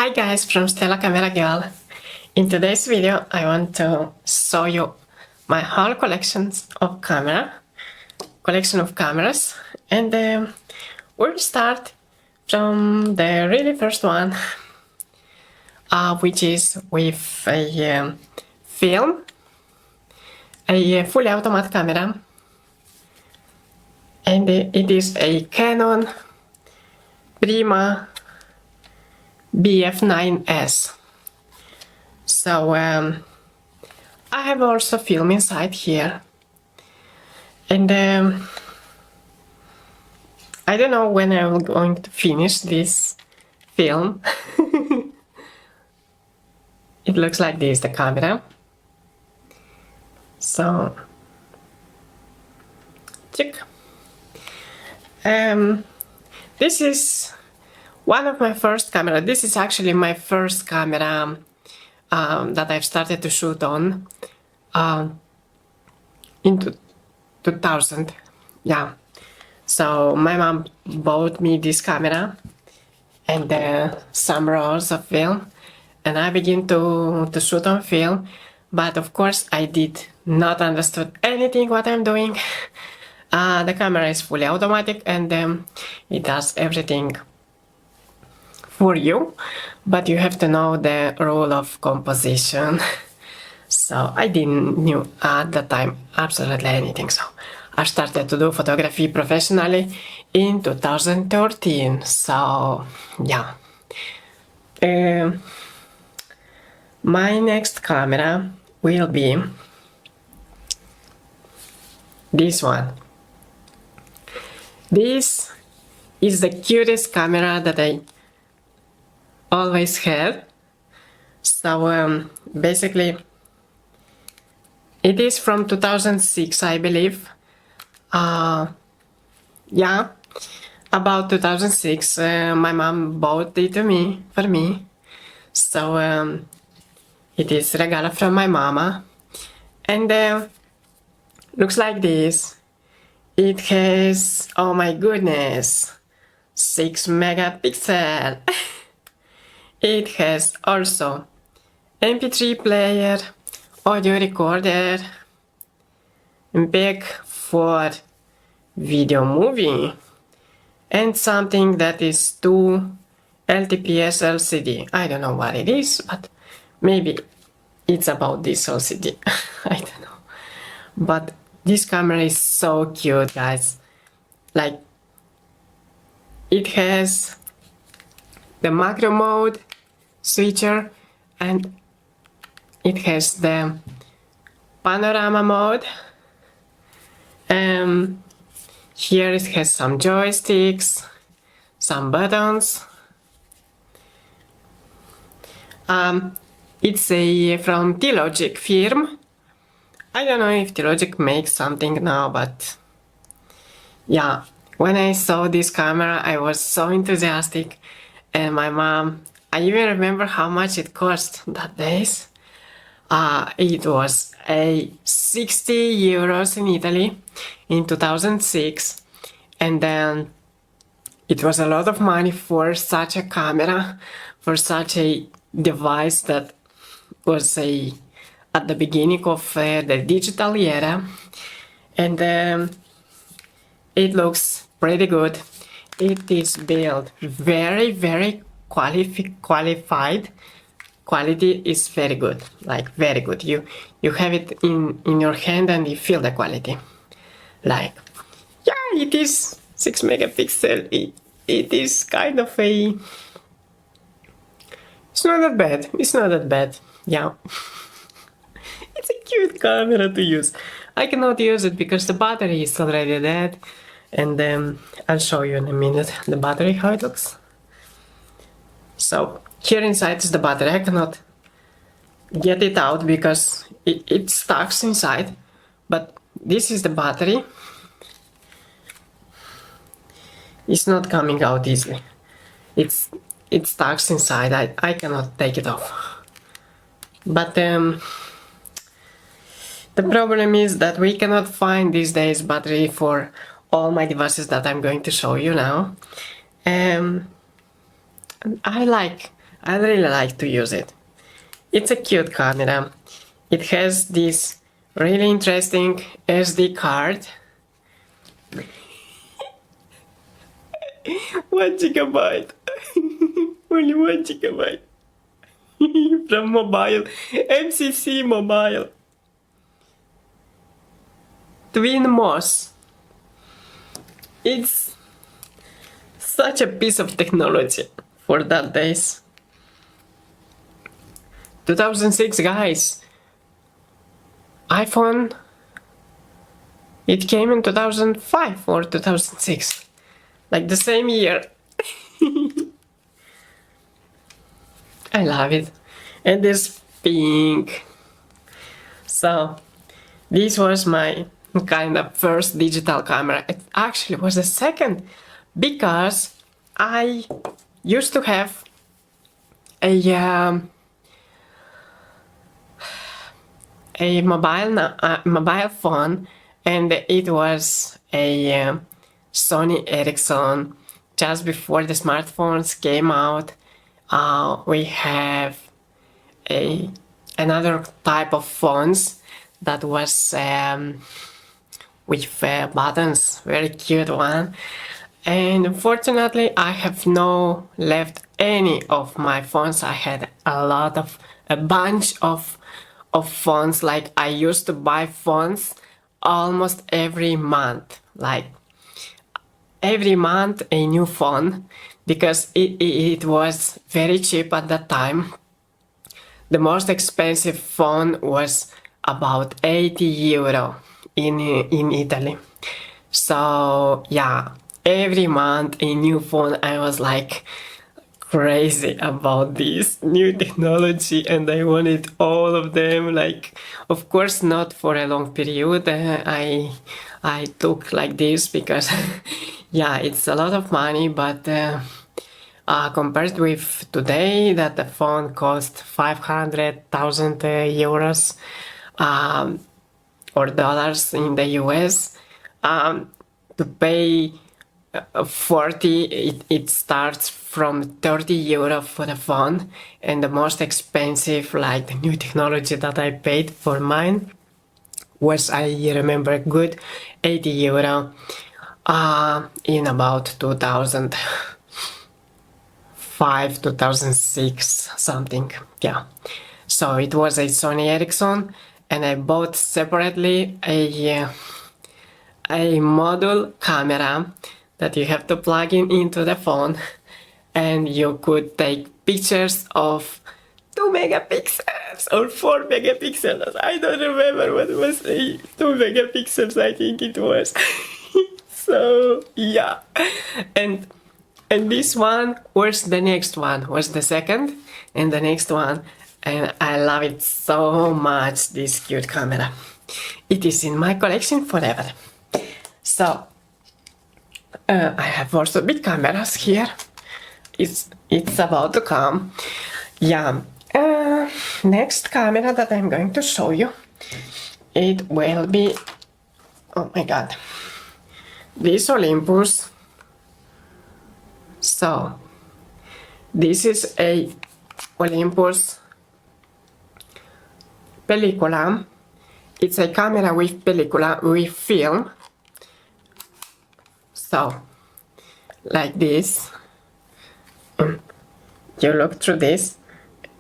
Hi guys, from Stela Camera Girl. In today's video I want to show you my whole collection of cameras, and we'll start from the really first one, which is with a film, a fully automatic camera, and it is a Canon Prima BF9S. So I have also film inside here, and I don't know when I'm going to finish this film. It looks like this, the camera. So check. This is one of my first camera. This is actually my first camera that I've started to shoot on in 2000. Yeah. So my mom bought me this camera and some rolls of film, and I began to shoot on film. But of course I did not understood anything what I'm doing. The camera is fully automatic, and it does everything for you, but you have to know the rule of composition. So I didn't knew at the time absolutely anything. So I started to do photography professionally in 2013. So yeah. My next camera will be this one. This is the cutest camera that I always had. So basically it is from 2006, I believe. Yeah, about 2006. My mom bought it for me. So it is regalo from my mama, and looks like this. It has, oh my goodness, 6 megapixel. It has also MP3 player, audio recorder, back for video movie, and something that is 2 LTPS LCD. I don't know what it is, but maybe it's about this LCD. I don't know. But this camera is so cute, guys. Like, it has the macro mode switcher, and it has the panorama mode. Here it has some joysticks, some buttons. It's from T-Logic firm. I don't know if T-Logic makes something now, but yeah, when I saw this camera I was so enthusiastic, and my mom, I even remember how much it cost that days. It was a 60 euros in Italy in 2006, and then it was a lot of money for such a camera, for such a device that was at the beginning of the digital era, and it looks pretty good. It is built very qualified. Quality is very good, like very good. You have it in your hand and you feel the quality. Like, yeah, it is 6 megapixel. It is kind of a, it's not that bad. It's not that bad. Yeah. It's a cute camera to use. I cannot use it because the battery is already dead, and I'll show you in a minute the battery, how it looks. So here inside is the battery. I cannot get it out because it stuck inside, but this is the battery. It's not coming out easily. It stuck inside. I cannot take it off. But the problem is that we cannot find these days battery for all my devices that I'm going to show you now. I I really like to use it. It's a cute camera. It has this really interesting SD card. 1 GB. Only 1 GB. From mobile. MCC mobile. Twin Moss. It's such a piece of technology for that days. 2006, guys. iPhone, it came in 2005 or 2006, like the same year. I love it. And this pink. So this was my kind of first digital camera. It actually was the second, because I used to have a mobile phone, and it was a Sony Ericsson. Just before the smartphones came out, we have another type of phones that was with buttons, very cute one. And unfortunately, I have no left any of my phones. I had a bunch of phones. Like, I used to buy phones almost every month, like every month a new phone, because it was very cheap at that time. The most expensive phone was about 80 euro in Italy. So yeah, every month a new phone. I was like crazy about this new technology, and I wanted all of them. Like, of course not for a long period. I took like this because yeah, it's a lot of money, but compared with today, that the phone cost 500,000 euros or dollars in the US. To pay 40, it starts from 30 euro for the phone, and the most expensive, like the new technology that I paid for mine, was, I remember good, 80 euro in about 2005, 2006, something. Yeah. So it was a Sony Ericsson, and I bought separately a module camera that you have to plug into the phone, and you could take pictures of 2 megapixels or 4 megapixels. I don't remember what was 2 megapixels, I think it was. So yeah, and this one was the next one, was the second, and the next one, and I love it so much, this cute camera. It is in my collection forever. So I have also big cameras here. It's about to come. Yeah. Next camera that I'm going to show you, it will be, oh my god, this Olympus. So this is a Olympus pellicola. It's a camera with pellicola, with film. So like this, you look through this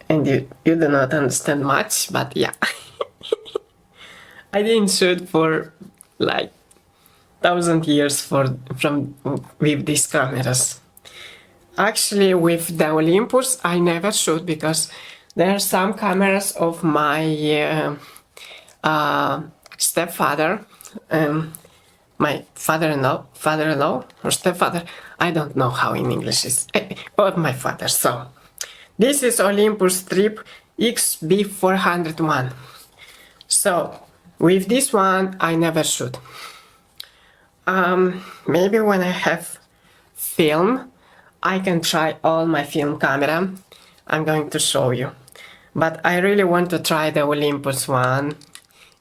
and you do not understand much, but yeah. I didn't shoot for like 1,000 years with these cameras. Actually, with the Olympus I never shoot, because there are some cameras of my stepfather, my father-in-law or stepfather, I don't know how in English is, of my father. So this is Olympus Trip XB401. So with this one I never shoot. Maybe when I have film, I can try all my film camera. I'm going to show you. But I really want to try the Olympus one.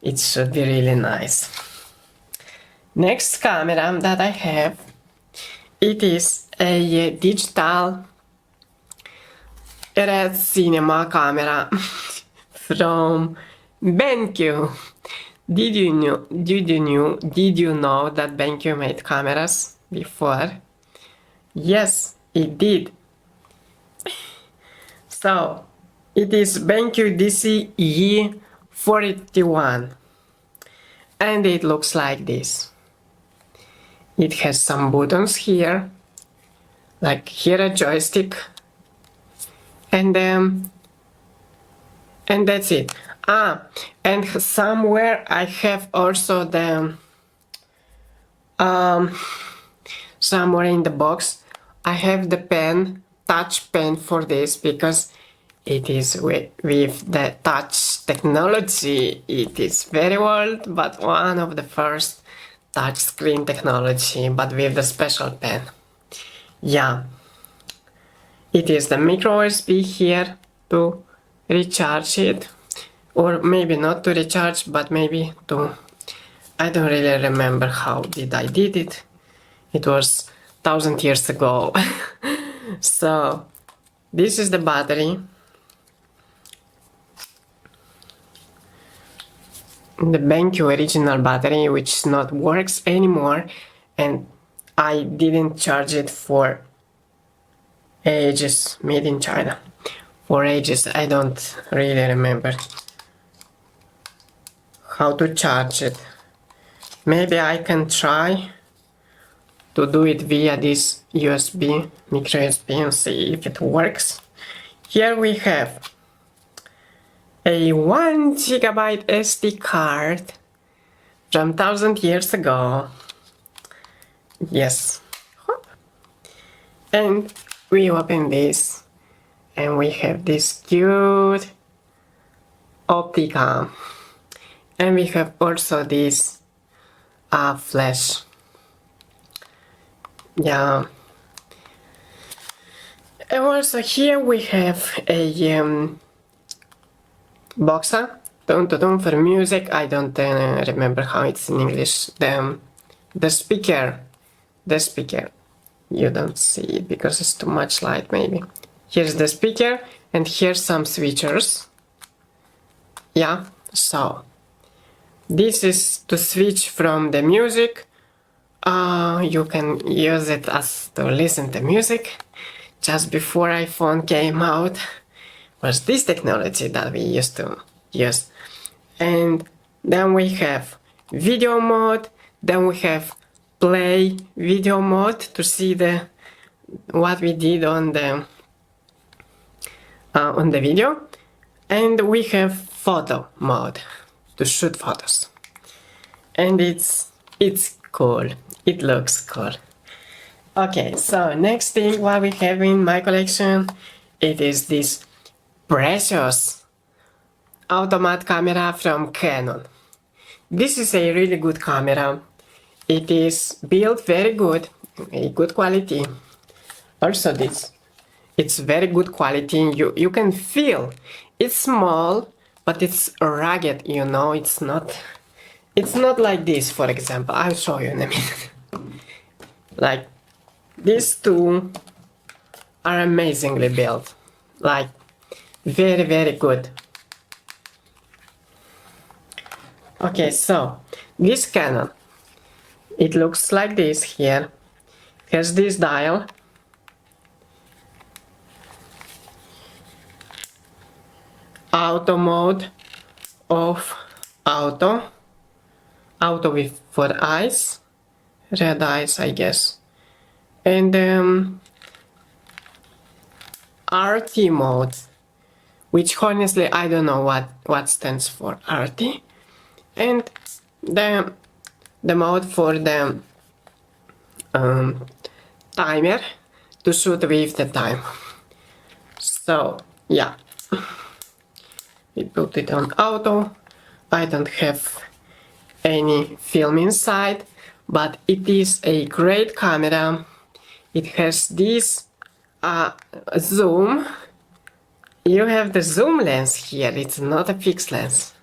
It should be really nice. Next camera that I have, it is a digital red cinema camera from BenQ. Did you know that BenQ made cameras before? Yes, it did. So it is BenQ DCE 41 and it looks like this. It has some buttons here, like here a joystick, and that's it. And somewhere I have also the somewhere in the box I have the pen, touch pen for this, because it is with the touch technology. It is very old, but one of the first touch screen technology, but with the special pen. Yeah, it is the micro USB here to recharge it, or maybe not to recharge, but maybe to, I don't really remember how did I did it. It was 1000 years ago. So this is the battery. The BenQ original battery, which not works anymore, and I didn't charge it for ages, made in China. For ages, I don't really remember how to charge it. Maybe I can try to do it via this USB, micro USB, and see if it works. Here we have a 1 GB SD card from 1000 years ago. Yes. And we open this and we have this cute Optica. And we have also this flash. Yeah. And also here we have a boxa, for music. I don't remember how it's in English. The speaker. You don't see it because it's too much light, maybe. Here's the speaker, and here's some switchers. Yeah, so this is to switch from the music. You can use it as to listen to music. Just before iPhone came out was this technology that we used to use. And then we have video mode, then we have play video mode to see what we did on the video, and we have photo mode to shoot photos. And it's cool. It looks cool. Okay, so next thing what we have in my collection, it is this precious automatic camera from Canon. This is a really good camera. It is built very good, a good quality. Also it's very good quality. You can feel it's small, but it's rugged, you know. It's not like this, for example. I'll show you in a minute. Like these two are amazingly built, like very, very good. Okay, so this Canon, it looks like this here. It has this dial. Auto mode, off, auto with for eyes, red eyes, I guess, and RT mode, which honestly I don't know what stands for RT, and the mode for the timer to shoot with the time. So yeah, we put it on auto. I don't have any film inside, but it is a great camera. It has this zoom. You have the zoom lens here. It's not a fixed lens.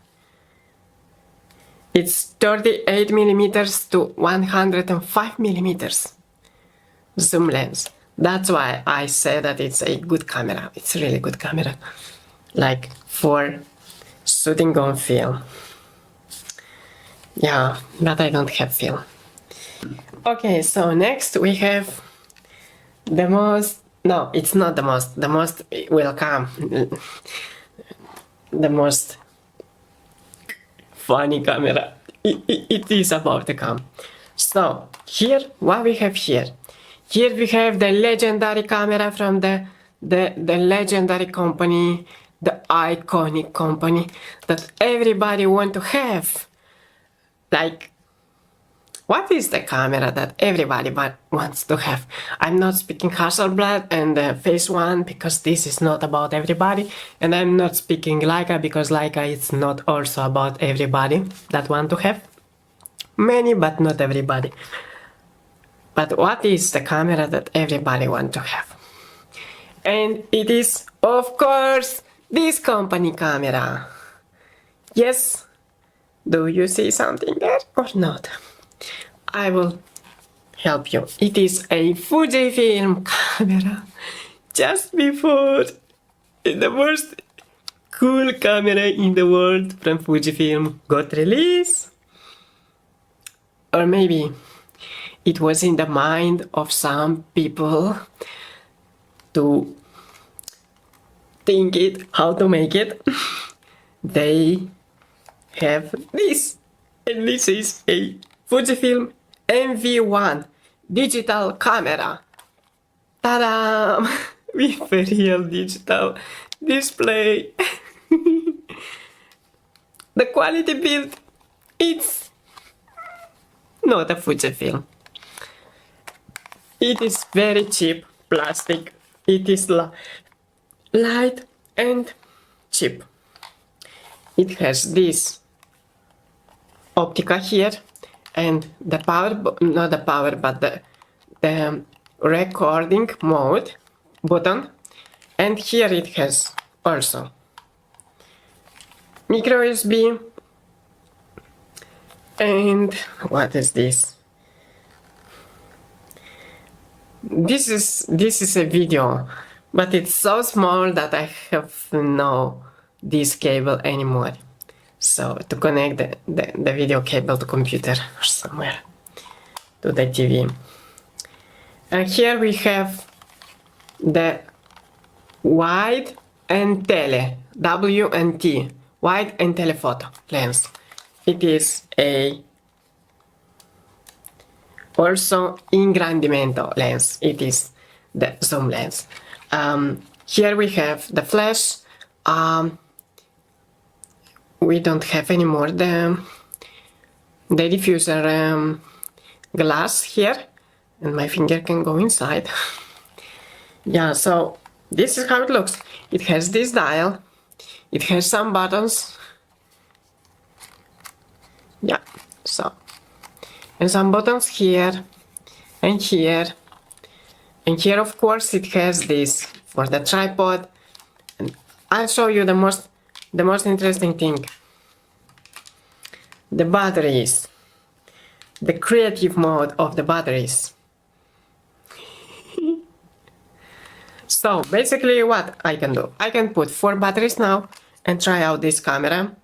It's 38 millimeters to 105 millimeters zoom lens. That's why I say that it's a good camera. It's a really good camera, like for shooting on film. Yeah, but I don't have film. Okay, so next we have the most, no, it's not the most will come. The most funny camera. It is about to come. So here, what we have here? Here we have the legendary camera from the legendary company, the iconic company that everybody want to have. Like, what is the camera that everybody wants to have? I'm not speaking Hasselblad and the Phase 1 because this is not about everybody, and I'm not speaking Leica because Leica is not also about everybody that want to have. Many, but not everybody. But what is the camera that everybody want to have? And it is, of course, this company camera. Yes? Do you see something there or not? I will help you. It is a Fujifilm camera. Just before, the most cool camera in the world from Fujifilm got released. Or maybe it was in the mind of some people to think it, how to make it. They have this, and this is a Fujifilm MV1 digital camera. Ta-da! With a real digital display. The quality build, it's not a Fujifilm. It is very cheap plastic. It is light and cheap. It has this optica here and the power, not the power, but the recording mode button. And here it has also micro USB. And what is this? This is a video, but it's so small that I have no this cable anymore. So to connect the video cable to computer or somewhere to the TV. And here we have the wide and tele, W and T, wide and telephoto lens. It is a also ingrandimento lens. It is the zoom lens. Here we have the flash. We don't have anymore the diffuser glass here, and my finger can go inside. Yeah, so this is how it looks. It has this dial. It has some buttons. Yeah, so, and some buttons here and here. And here, of course, it has this for the tripod. And I'll show you the most interesting thing. The batteries. The creative mode of the batteries. So basically what I can do, I can put 4 batteries now and try out this camera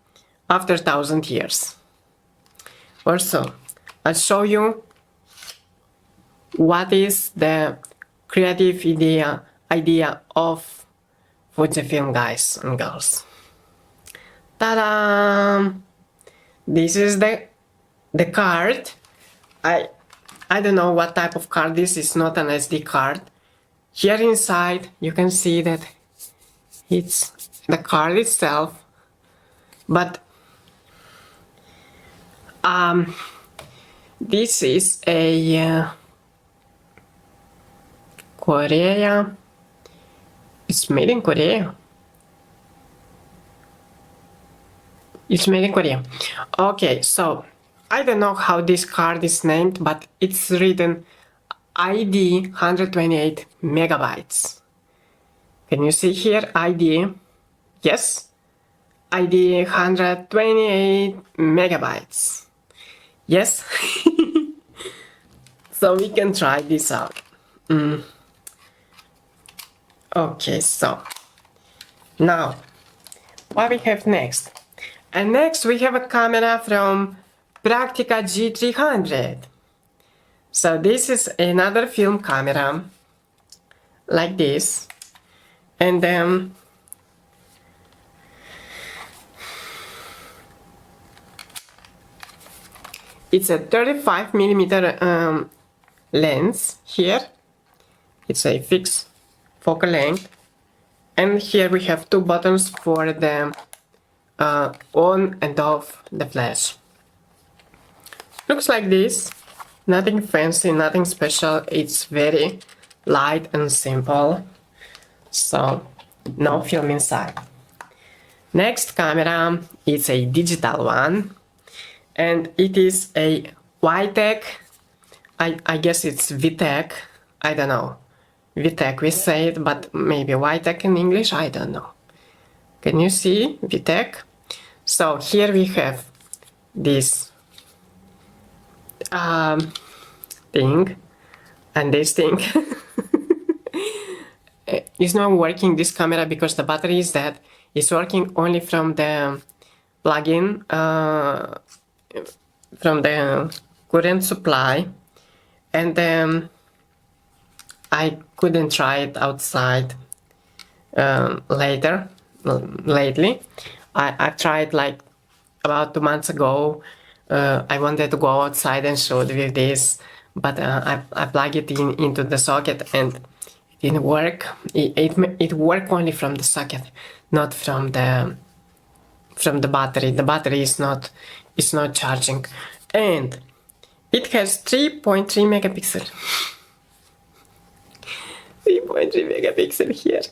after 1000 years. Also, I'll show you what is the creative idea of Fujifilm guys and girls. Ta-da! This is the card. I don't know what type of card this is, not an SD card. Here inside you can see that it's the card itself, but this is a Korea. It's made in Korea. It's made in Korea. Okay, so I don't know how this card is named, but it's written ID 128 megabytes. Can you see here ID? Yes, ID 128 megabytes. Yes. So we can try this out. Okay, so now what we have next? And next we have a camera from Praktica G300. So this is another film camera like this, and it's a 35mm lens here. It's a fixed focal length, and here we have two buttons for the on and off the flash. Looks like this. Nothing fancy, nothing special. It's very light and simple. So no film inside. Next camera is a digital one, and it is a Vitec. I guess it's Vitec. I don't know. Vitec we say it, but maybe Vitec in English, I don't know. Can you see Vitec? So here we have this thing, and this thing is not working, this camera, because the battery is dead. It's working only from the plug-in, from the current supply, and I couldn't try it outside lately. I tried like about 2 months ago. I wanted to go outside and shoot with this, but I plugged it into the socket and it didn't work. It worked only from the socket, not from the battery. The battery is not charging, and it has 3.3 megapixel. 3.3 megapixel here.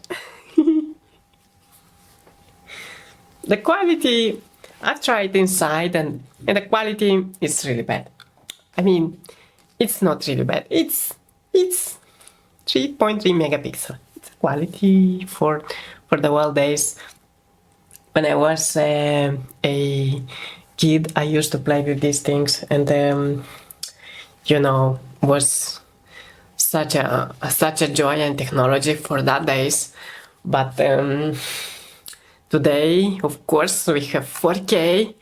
The quality, I've tried inside, and the quality is really bad. I mean, it's not really bad. It's 3.3 megapixel. It's quality for the old days. When I was a kid, I used to play with these things, and you know, was such a joy and technology for that days. But today, of course, we have 4K.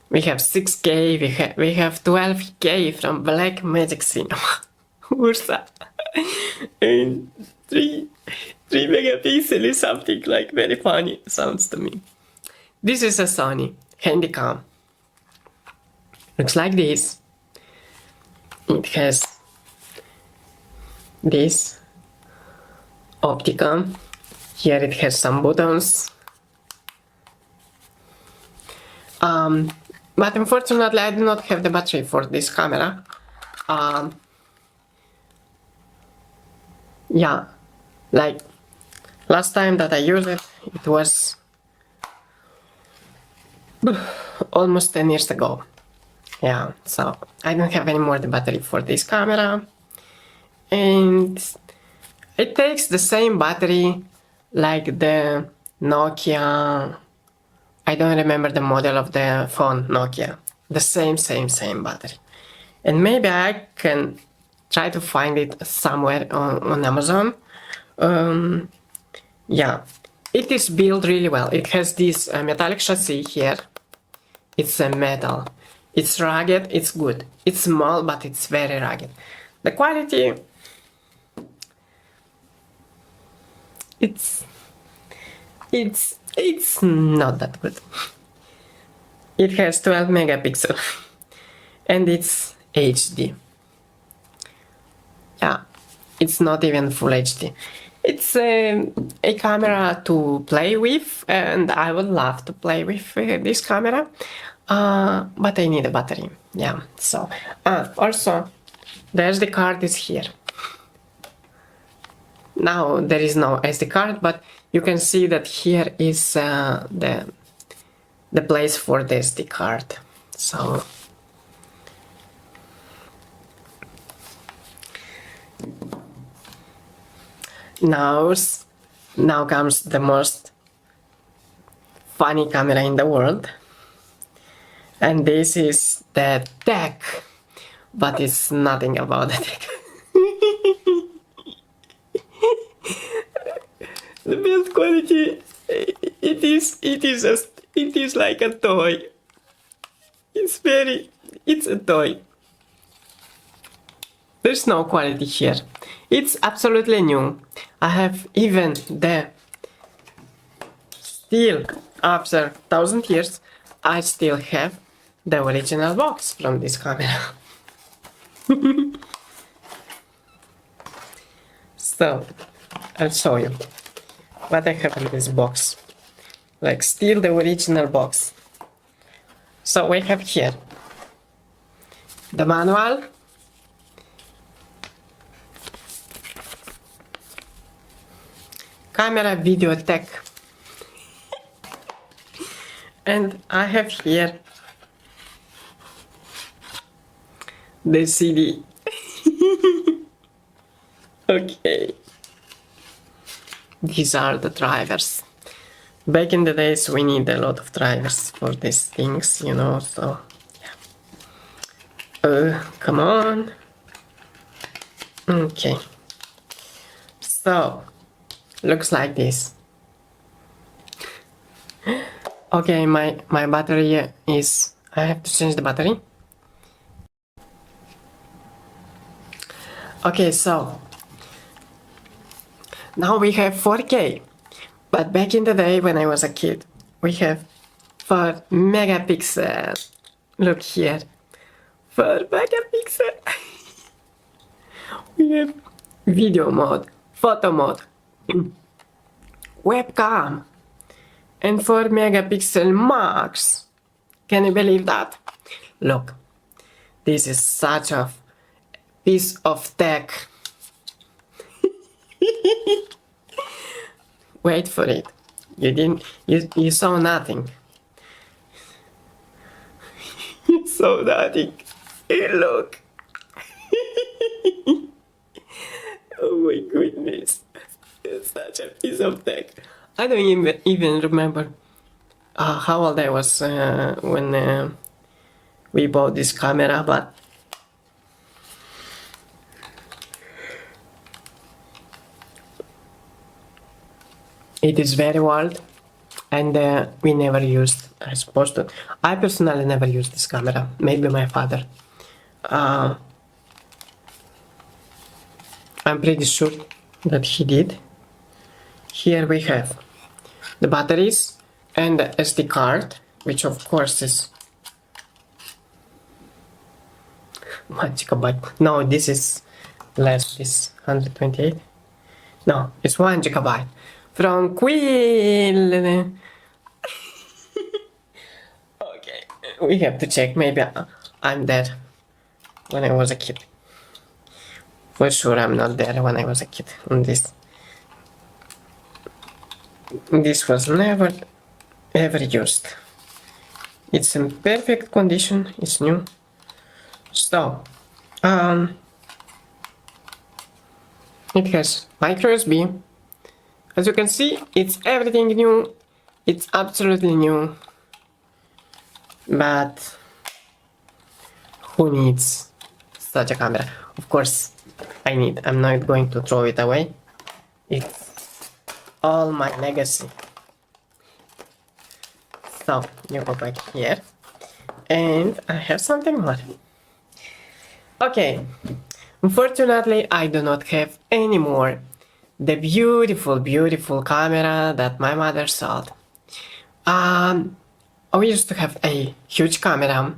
We have 6K. We have 12K from Blackmagic Cinema, Ursa, and 3 megapixel is something like very funny. Sounds to me. This is a Sony Handycam. Looks like this. It has this Opticam. Here it has some buttons. But unfortunately I do not have the battery for this camera. Yeah, like last time that I used it, it was almost 10 years ago. Yeah, so I don't have any more the battery for this camera, and it takes the same battery like the Nokia. I don't remember the model of the phone, Nokia. The same battery. And maybe I can try to find it somewhere on Amazon. Yeah, it is built really well. It has this metallic chassis here. It's a metal. It's rugged, it's good. It's small, but it's very rugged. The quality, it's not that good. It has 12 megapixel and it's HD. Yeah, it's not even full HD. It's a camera to play with, and I would love to play with this camera. But I need a battery. Yeah, so also the SD card is here. Now there is no SD card, but you can see that here is the place for the SD card. So now comes the most funny camera in the world. And this is the tech, but it's nothing about the tech. The build quality, it is like a toy. It's a toy. There's no quality here. It's absolutely new. I have even the still after 1000 years, I still have the original box from this camera. So, I'll show you what I have in this box. Like still the original box. So we have here the manual, camera video tech, and I have here the CD. Okay. These are the drivers. Back in the days we need a lot of drivers for these things, you know, so yeah. Come on. Okay. So, looks like this. Okay, my battery is... I have to change the battery. Okay, so now we have 4K, but back in the day when I was a kid, we have 4 megapixel. Look here, 4 megapixel. We have video mode, photo mode, webcam, and 4 megapixel max. Can you believe that? Look, this is such a piece of tech. Wait for it. You saw nothing. You saw nothing. Hey, look. Oh my goodness. It's such a piece of tech. I don't even remember how old I was when we bought this camera, but it is very old, and we never used. I supposed to. I personally never used this camera. Maybe my father. I'm pretty sure that he did. Here we have the batteries and the SD card, which of course is 1 gigabyte. No, this is less. This 128. No, it's 1 gigabyte. From Quill. Okay, we have to check. Maybe I'm dead when I was a kid. For sure, I'm not there when I was a kid. And this was never ever used. It's in perfect condition. It's new. So, it has micro USB. As you can see, it's everything new. It's absolutely new. But who needs such a camera? Of course, I need. I'm not going to throw it away. It's all my legacy. So, you go back here. And I have something more. Okay. Unfortunately, I do not have any more the beautiful camera that my mother sold. We used to have a huge camera,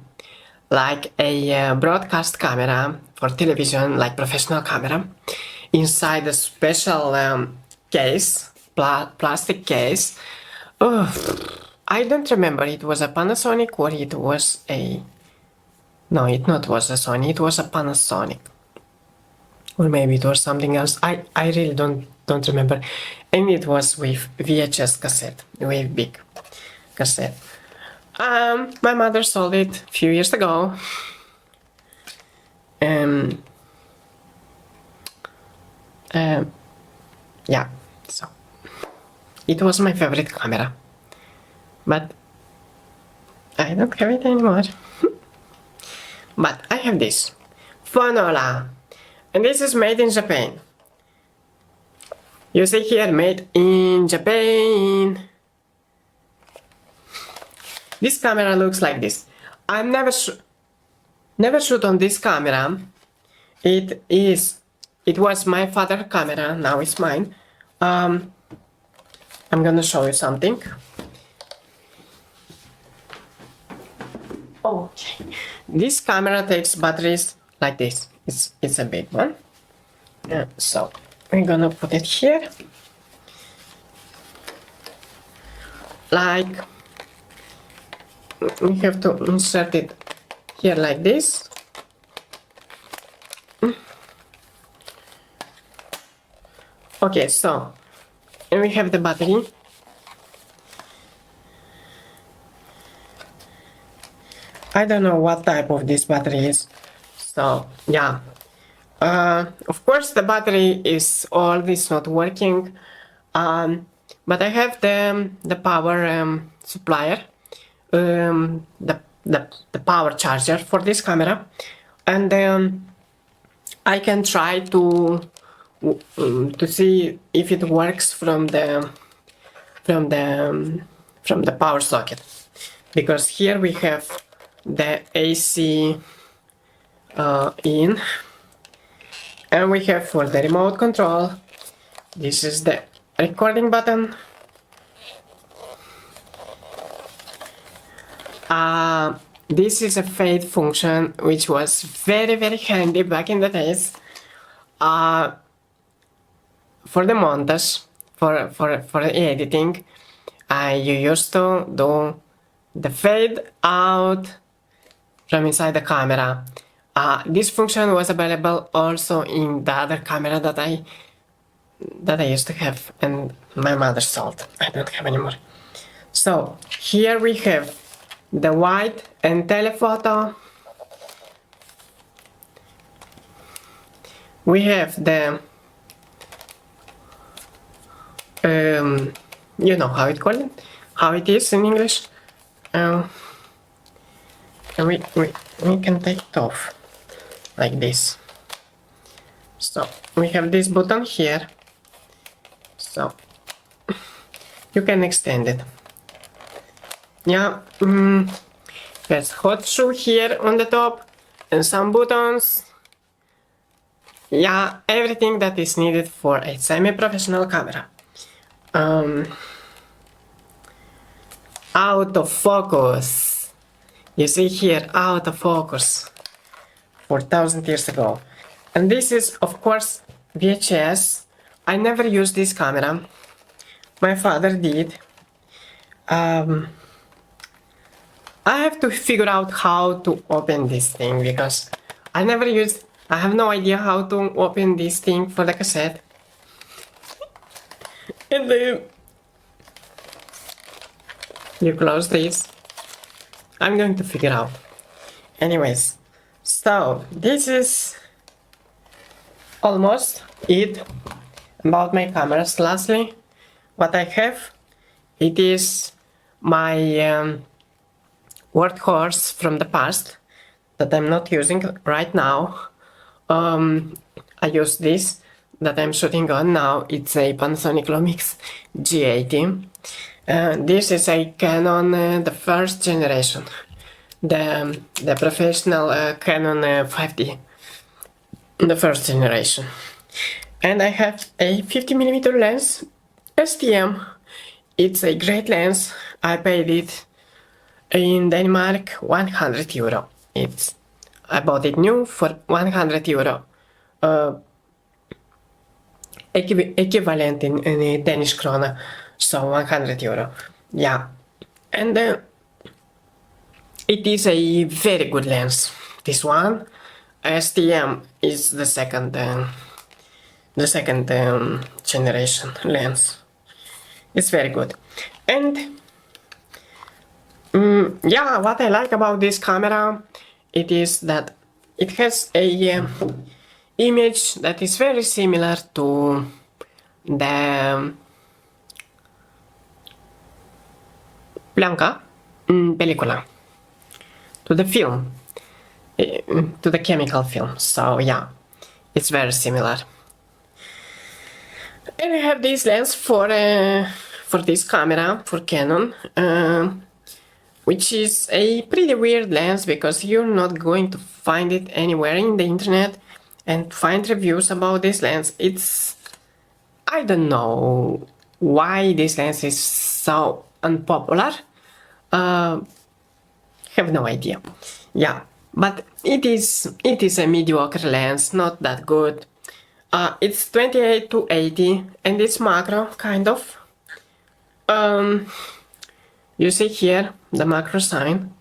like a broadcast camera for television, like professional camera, inside a special case, plastic case. I don't remember, it was a Panasonic or it was a... No, it not was a Sony, it was a Panasonic. Or maybe it was something else. I really don't remember. And it was with VHS cassette, with big cassette. My mother sold it a few years ago. Yeah, so it was my favorite camera, but I don't have it anymore. But I have this Phonola, and this is made in Japan. You see here, made in Japan. This camera looks like this. I'm never shoot on this camera. It was my father's camera, now it's mine. I'm gonna show you something. Okay. This camera takes batteries like this. It's a big one. Yeah, so we're gonna put it here. Like, we have to insert it here like this. Okay, so, and we have the battery. I don't know what type of this battery is. So, yeah. Of course, the battery is old, it's not working. But I have the power supplier, the power charger for this camera, and I can try to see if it works from the power socket, because here we have the AC in, and we have for the remote control, this is the recording button. This is a fade function which was very handy back in the days for the montage, for the editing. You used to do the fade out from inside the camera. This function was available also in the other camera that I used to have and my mother sold. I don't have anymore. So here we have the wide and telephoto. We have the you know how it is in English. And we can take it off like this. So we have this button here, so you can extend it. Yeah, there's hot shoe here on the top and some buttons. Yeah, everything that is needed for a semi-professional camera. Out of focus. You see here, out of focus. 4,000 years ago. And this is, of course, VHS. I never used this camera. My father did. I have to figure out how to open this thing because I never used. I have no idea how to open this thing for the cassette. And you close this. I'm going to figure out. Anyways, so this is almost it about my cameras. Lastly, what I have, it is my workhorse from the past that I'm not using right now. I use this that I'm shooting on now. It's a Panasonic Lumix G80. This is a Canon, the first generation, the professional Canon 5D, the first generation. And I have a 50mm lens, STM. It's a great lens. I paid it in Denmark 100 euro. I bought it new for 100 euro. Equivalent in a Danish krona, so 100 euro. Yeah, and it is a very good lens. This one, STM, is the second generation lens. It's very good. And yeah, what I like about this camera, it is that it has a image that is very similar to the Blanca película, to the film, to the chemical film. So yeah, it's very similar. And I have this lens for this camera, for Canon, which is a pretty weird lens because you're not going to find it anywhere in the internet. And to find reviews about this lens, I don't know why this lens is so unpopular. Have no idea. Yeah, but it is a mediocre lens, not that good. It's 28 to 80 and it's macro, kind of. You see here the macro sign.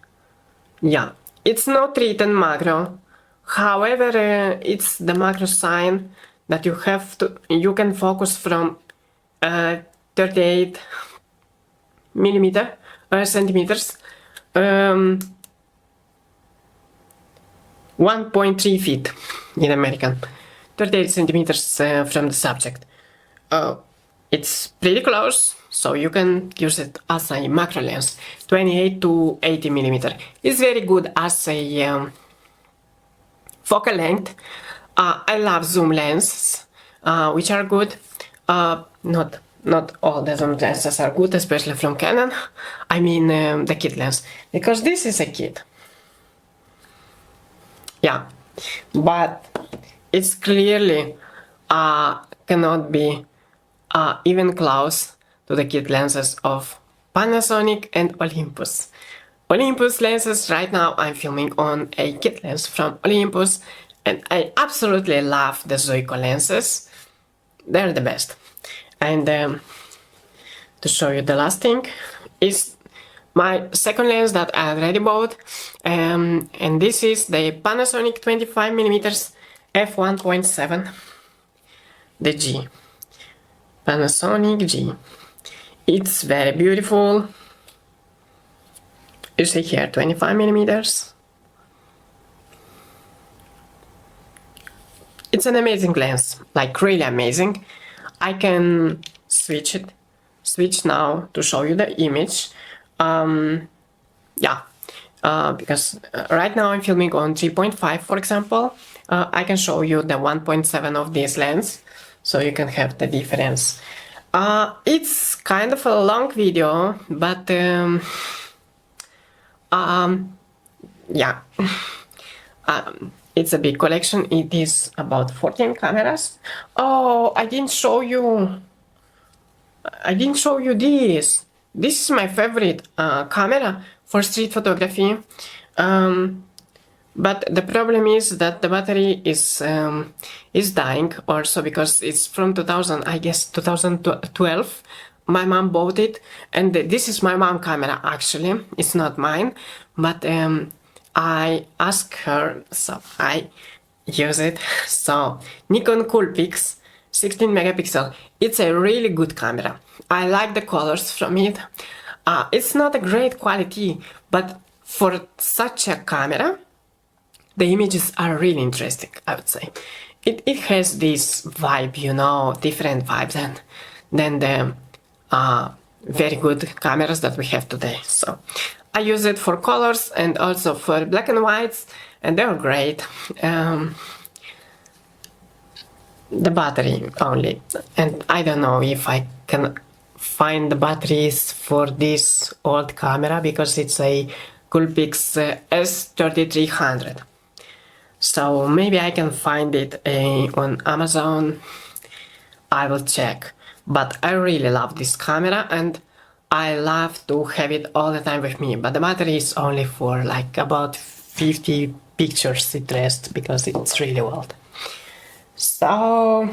Yeah, it's not written macro. However, it's the macro sign that you can focus from 38 millimeter centimeters, 1.3 feet in American, 38 centimeters from the subject. It's pretty close, so you can use it as a macro lens, 28 to 80 millimeter. It's very good as a focal length. I love zoom lenses, which are good. Not all the zoom lenses are good, especially from Canon. I mean the kit lens, because this is a kit. Yeah, but it's clearly cannot be even close to the kit lenses of Panasonic and Olympus. Olympus lenses, right now I'm filming on a kit lens from Olympus, and I absolutely love the Zuiko lenses. They're the best. And to show you the last thing is my second lens that I already bought, and this is the Panasonic 25mm f1.7, the G. Panasonic G. It's very beautiful. You see here 25mm. It's an amazing lens, like really amazing. I can switch now to show you the image. Yeah, because right now I'm filming on 3.5, for example. I can show you the 1.7 of this lens, so you can have the difference. It's kind of a long video, but yeah, it's a big collection. It is about 14 cameras. Oh, I didn't show you this. This is my favorite camera for street photography. But the problem is that the battery is dying also, because it's from 2000, I guess 2012. My mom bought it, and this is my mom camera actually. It's not mine, but I asked her, so I use it. So Nikon Coolpix 16 megapixel. It's a really good camera. I like the colors from it. It's not a great quality, but for such a camera, the images are really interesting, I would say. It has this vibe, you know, different vibes than the very good cameras that we have today. So I use it for colors and also for black and whites, and they're great. The battery only, and I don't know if I can find the batteries for this old camera, because it's a Coolpix S3300. So maybe I can find it on Amazon. I will check. But I really love this camera, and I love to have it all the time with me. But the battery is only for like about 50 pictures it rests, because it's really old. So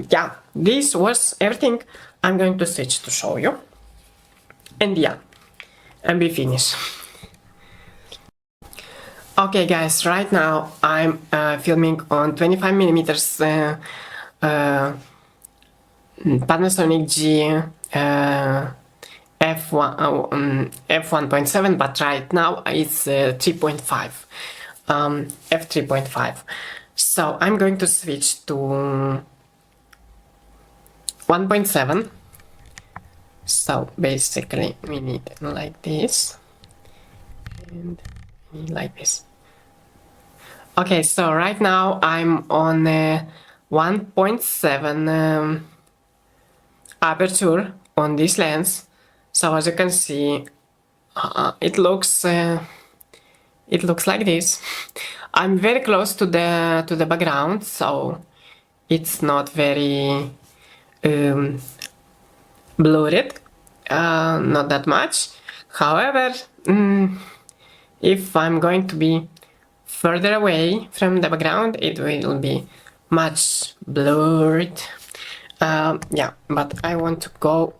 yeah, this was everything. I'm going to switch to show you. And yeah, and we finish. Okay guys, right now I'm filming on 25mm Panasonic G f1.7, but right now it's 3.5, f3.5. So I'm going to switch to 1.7. So basically we need like this, and like this. Okay, so right now I'm on 1.7 aperture on this lens. So as you can see, it looks like this. I'm very close to the background, so it's not very blurred, not that much. However, if I'm going to be further away from the background, it will be much blurred. Yeah, but I want to go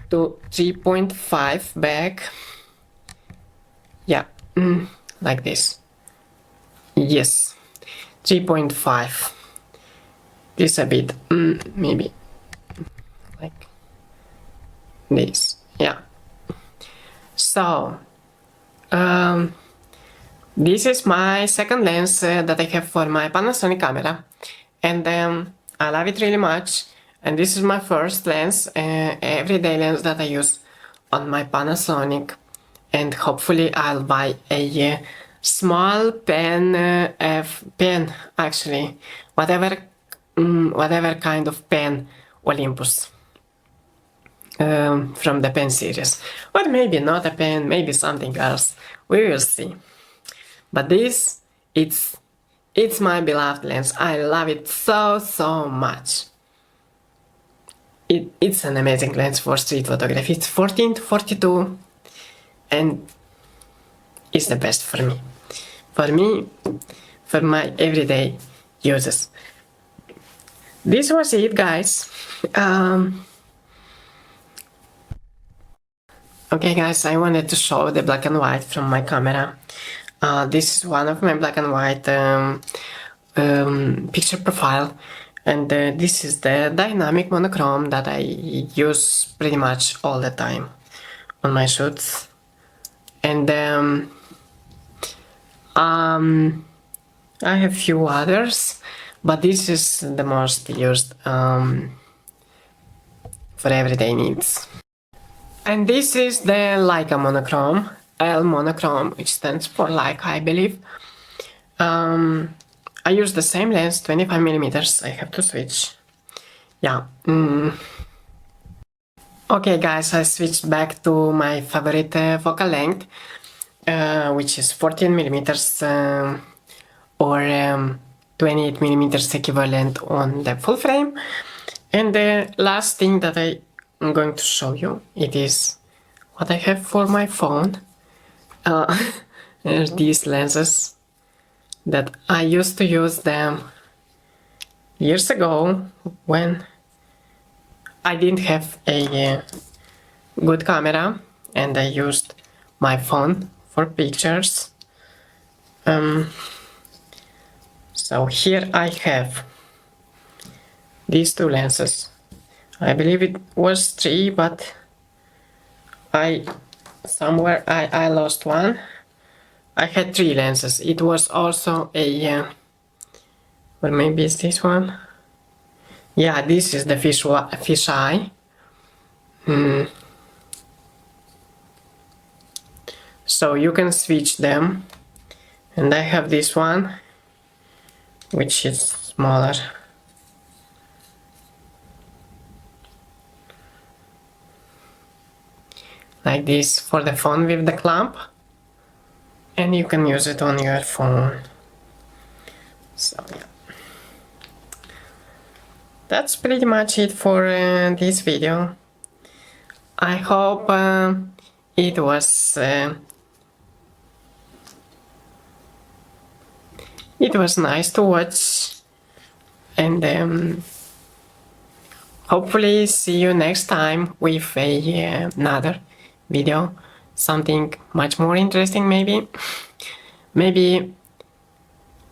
to 3.5 back. Yeah, like this. Yes, 3.5. This a bit, maybe like this. Yeah. So, this is my second lens that I have for my Panasonic camera, and I love it really much. And this is my first lens, everyday lens that I use on my Panasonic, and hopefully I'll buy a small pen, pen actually, whatever kind of pen, Olympus. From the pen series, or maybe not a pen, maybe something else, we will see. But this, it's my beloved lens. I love it so much. It's an amazing lens for street photography. It's 14 to 42 and it's the best for me. For my everyday uses. This was it, guys. Okay guys, I wanted to show the black and white from my camera. This is one of my black and white picture profile, and this is the dynamic monochrome that I use pretty much all the time on my shoots. And I have few others, but this is the most used for everyday needs. And this is the Leica monochrome, L monochrome, which stands for Leica, I believe. I use the same lens, 25 millimeters. I have to switch. Yeah. Okay, guys, I switched back to my favorite focal length, which is 14 millimeters or 28 millimeters equivalent on the full frame. And the last thing that I'm going to show you, it is what I have for my phone. There's these lenses that I used to use them years ago when I didn't have a good camera and I used my phone for pictures. So here I have these two lenses. I believe it was 3, but somewhere I lost one. I had 3 lenses. It was also a or maybe it's this one. Yeah, this is the fish eye. So you can switch them, and I have this one, which is smaller. Like this for the phone with the clamp, and you can use it on your phone. So yeah, that's pretty much it for this video. I hope it was nice to watch, and hopefully see you next time with another video, something much more interesting, maybe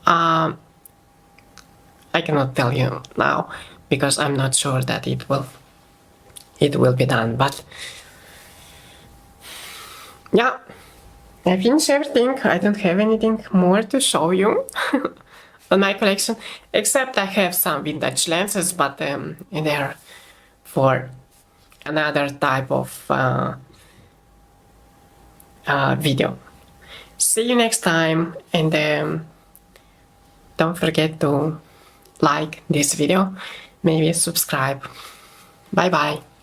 I cannot tell you now because I'm not sure that it will be done, but yeah, I finished everything. I don't have anything more to show you on my collection, except I have some vintage lenses, but they're for another type of video. See you next time, and don't forget to like this video, maybe subscribe. Bye bye.